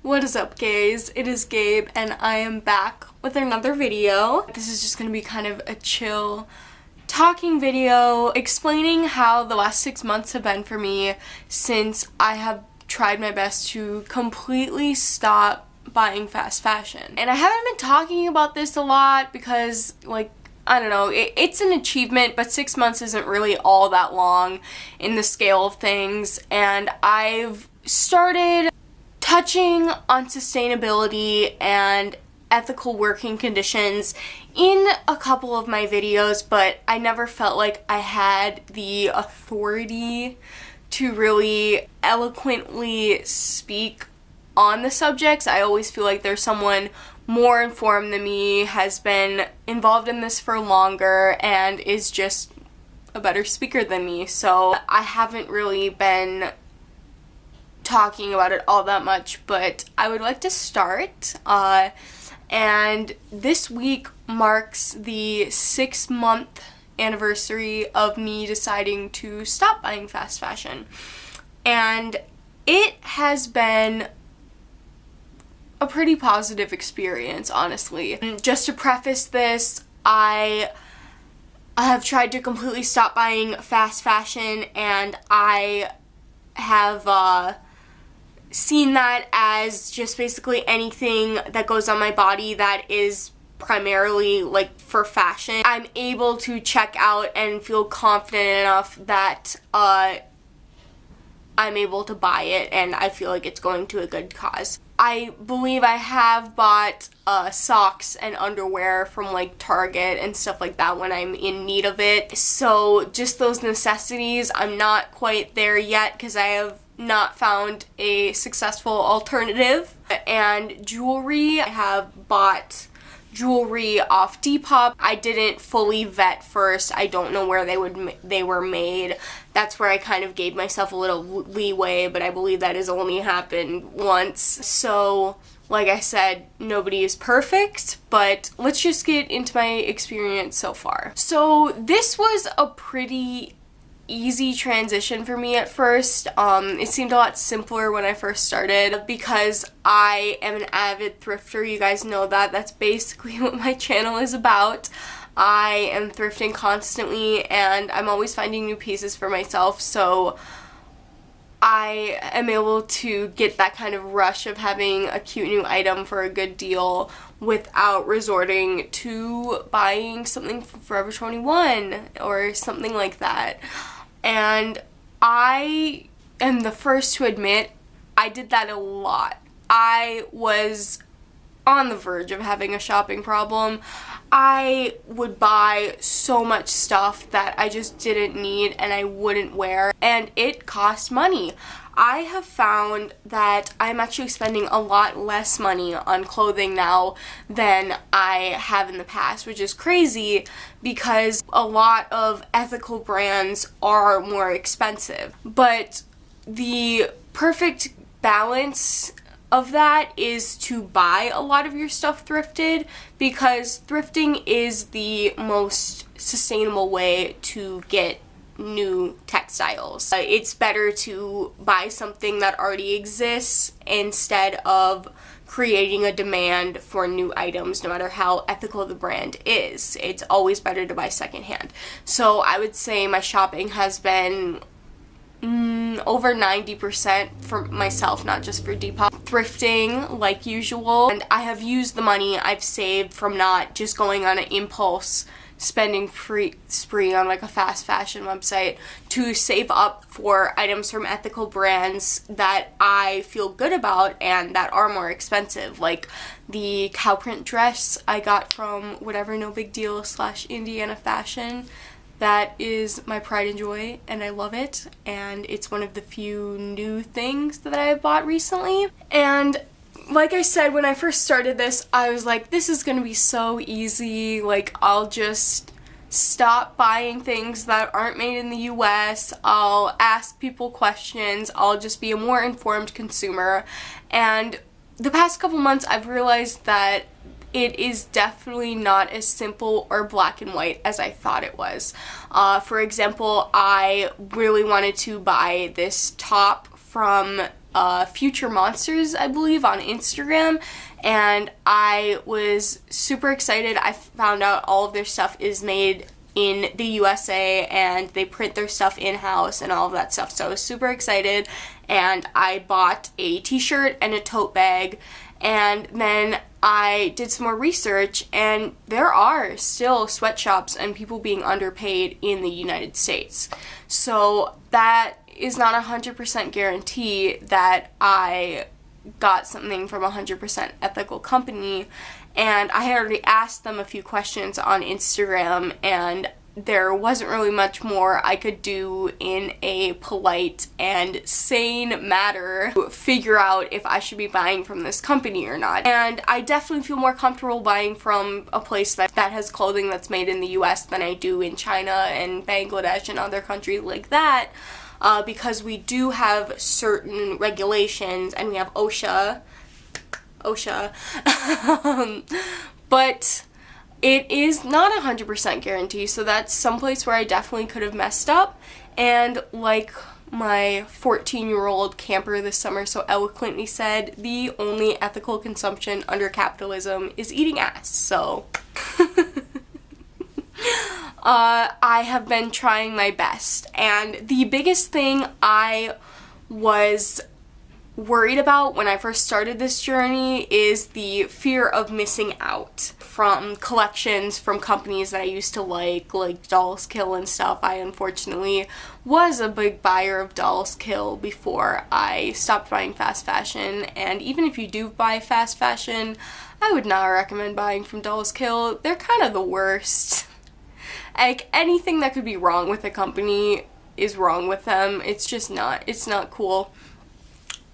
What is up, guys? It is Gabe and I am back with another video. This is just gonna be kind of a chill talking video explaining how the last 6 months have been for me since I have tried my best to completely stop buying fast fashion. And I haven't been talking about this a lot because, like, I don't know, it's an achievement, but 6 months isn't really all that long in the scale of things, and I've started touching on sustainability and ethical working conditions in a couple of my videos, but I never felt like I had the authority to really eloquently speak on the subjects. I always feel like there's someone more informed than me, has been involved in this for longer, and is just a better speaker than me. So I haven't really been talking about it all that much, but I would like to start. And this week marks the 6-month anniversary of me deciding to stop buying fast fashion. And it has been a pretty positive experience, honestly. Just to preface this, I have tried to completely stop buying fast fashion, and I have seen that as just basically anything that goes on my body that is primarily like for fashion. I'm able to check out and feel confident enough that I'm able to buy it, and I feel like it's going to a good cause. I believe I have bought socks and underwear from like Target and stuff like that when I'm in need of it. So just those necessities, I'm not quite there yet because I have not found a successful alternative. And jewelry, I have bought jewelry off Depop. I didn't fully vet first. I don't know where they were made. That's where I kind of gave myself a little leeway, but I believe that has only happened once. So, like I said, nobody is perfect, but let's just get into my experience so far. So this was a pretty easy transition for me at first. It seemed a lot simpler when I first started because I am an avid thrifter. You guys know that. That's basically what my channel is about. I am thrifting constantly, and I'm always finding new pieces for myself, so I am able to get that kind of rush of having a cute new item for a good deal without resorting to buying something from Forever 21 or something like that. And I am the first to admit I did that a lot. I was on the verge of having a shopping problem. I would buy so much stuff that I just didn't need and I wouldn't wear, and it cost money. I have found that I'm actually spending a lot less money on clothing now than I have in the past, which is crazy because a lot of ethical brands are more expensive. But the perfect balance of that is to buy a lot of your stuff thrifted, because thrifting is the most sustainable way to get new textiles. It's better to buy something that already exists instead of creating a demand for new items, no matter how ethical the brand is. It's always better to buy secondhand. So I would say my shopping has been over 90% for myself, not just for Depop. Thrifting like usual, and I have used the money I've saved from not just going on an impulse spending spree on like a fast fashion website to save up for items from ethical brands that I feel good about and that are more expensive, like the cow print dress I got from whatever No Big Deal / Indiana Fashion. That is my pride and joy, and I love it, and it's one of the few new things that I have bought recently. And like I said, when I first started this, I was like, this is gonna be so easy. Like, I'll just stop buying things that aren't made in the US. I'll ask people questions. I'll just be a more informed consumer. And the past couple months, I've realized that it is definitely not as simple or black and white as I thought it was. For example, I really wanted to buy this top from Future Monsters, I believe, on Instagram, and I was super excited. I found out all of their stuff is made in the USA and they print their stuff in-house and all of that stuff, so I was super excited, and I bought a t-shirt and a tote bag, and then I did some more research, and there are still sweatshops and people being underpaid in the United States. So that is not a 100% guarantee that I got something from a 100% ethical company, and I had already asked them a few questions on Instagram, and there wasn't really much more I could do in a polite and sane manner to figure out if I should be buying from this company or not. And I definitely feel more comfortable buying from a place that has clothing that's made in the US than I do in China and Bangladesh and other countries like that, because we do have certain regulations and we have OSHA, but it is not a 100% guarantee, so that's someplace where I definitely could have messed up. And like my 14-year-old camper this summer so eloquently said, the only ethical consumption under capitalism is eating ass. So I have been trying my best, and the biggest thing I was worried about when I first started this journey is the fear of missing out from collections from companies that I used to like Dolls Kill and stuff. I unfortunately was a big buyer of Dolls Kill before I stopped buying fast fashion, and even if you do buy fast fashion, I would not recommend buying from Dolls Kill. They're kind of the worst. Like, anything that could be wrong with a company is wrong with them. It's just not. It's not cool.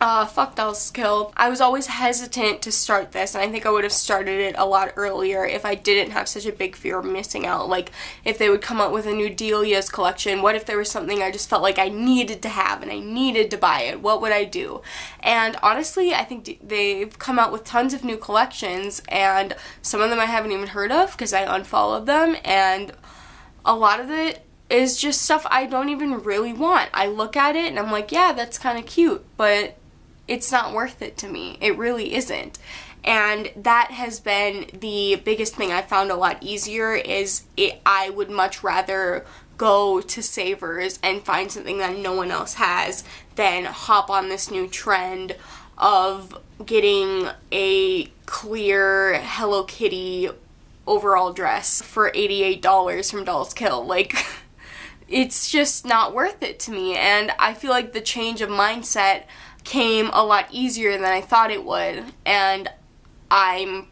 Fuck Dolls Kill. I was always hesitant to start this, and I think I would have started it a lot earlier if I didn't have such a big fear of missing out. Like, if they would come out with a new Delia's collection, what if there was something I just felt like I needed to have and I needed to buy it? What would I do? And honestly, I think they've come out with tons of new collections, and some of them I haven't even heard of because I unfollowed them, and a lot of it is just stuff I don't even really want. I look at it and I'm like, yeah, that's kind of cute, but it's not worth it to me. It really isn't. And that has been the biggest thing I found a lot easier is I would much rather go to Savers and find something that no one else has than hop on this new trend of getting a clear Hello Kitty overall dress for $88 from Dolls Kill. Like, it's just not worth it to me, and I feel like the change of mindset came a lot easier than I thought it would, and I'm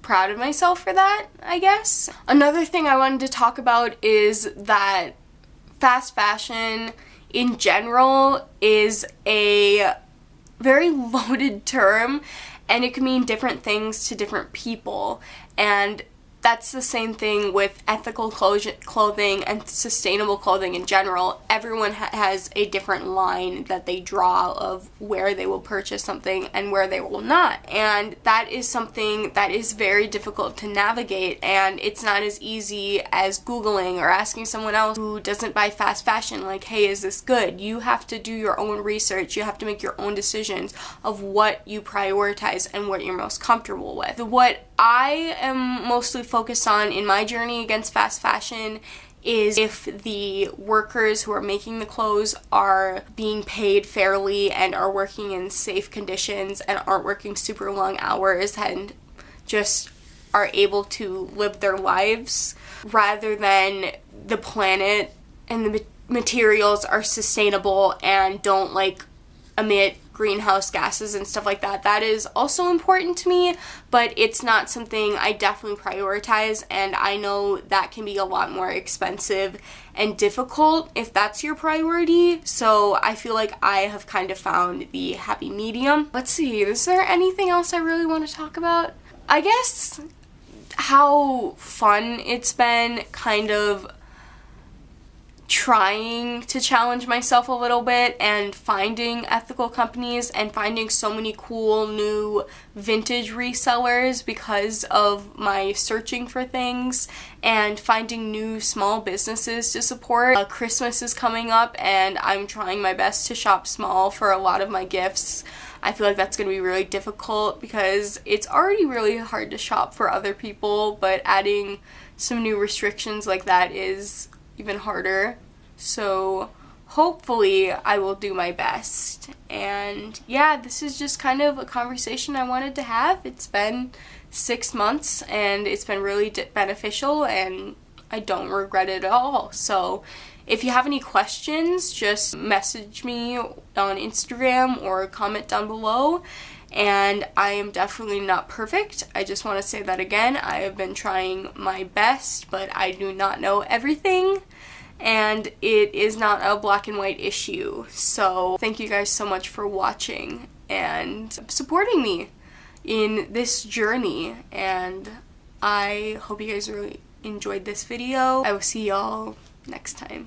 proud of myself for that, I guess. Another thing I wanted to talk about is that fast fashion in general is a very loaded term, and it can mean different things to different people, and that's the same thing with ethical clothing and sustainable clothing in general. Everyone has a different line that they draw of where they will purchase something and where they will not. And that is something that is very difficult to navigate, and it's not as easy as Googling or asking someone else who doesn't buy fast fashion, like, hey, is this good? You have to do your own research. You have to make your own decisions of what you prioritize and what you're most comfortable with. What I am mostly focused on in my journey against fast fashion is if the workers who are making the clothes are being paid fairly and are working in safe conditions and aren't working super long hours and just are able to live their lives, rather than the planet and the materials are sustainable and don't like emit greenhouse gases and stuff like that. That is also important to me, but it's not something I definitely prioritize, and I know that can be a lot more expensive and difficult if that's your priority, so I feel like I have kind of found the happy medium. Let's see, is there anything else I really want to talk about? I guess how fun it's been kind of trying to challenge myself a little bit and finding ethical companies and finding so many cool new vintage resellers because of my searching for things and finding new small businesses to support. Christmas is coming up and I'm trying my best to shop small for a lot of my gifts. I feel like that's going to be really difficult because it's already really hard to shop for other people, but adding some new restrictions like that is even harder. So hopefully I will do my best. And yeah, this is just kind of a conversation I wanted to have. It's been 6 months and it's been really beneficial and I don't regret it at all. So if you have any questions, just message me on Instagram or comment down below. And I am definitely not perfect. I just want to say that again. I have been trying my best, but I do not know everything. And it is not a black and white issue. So thank you guys so much for watching and supporting me in this journey. And I hope you guys really enjoyed this video. I will see y'all next time.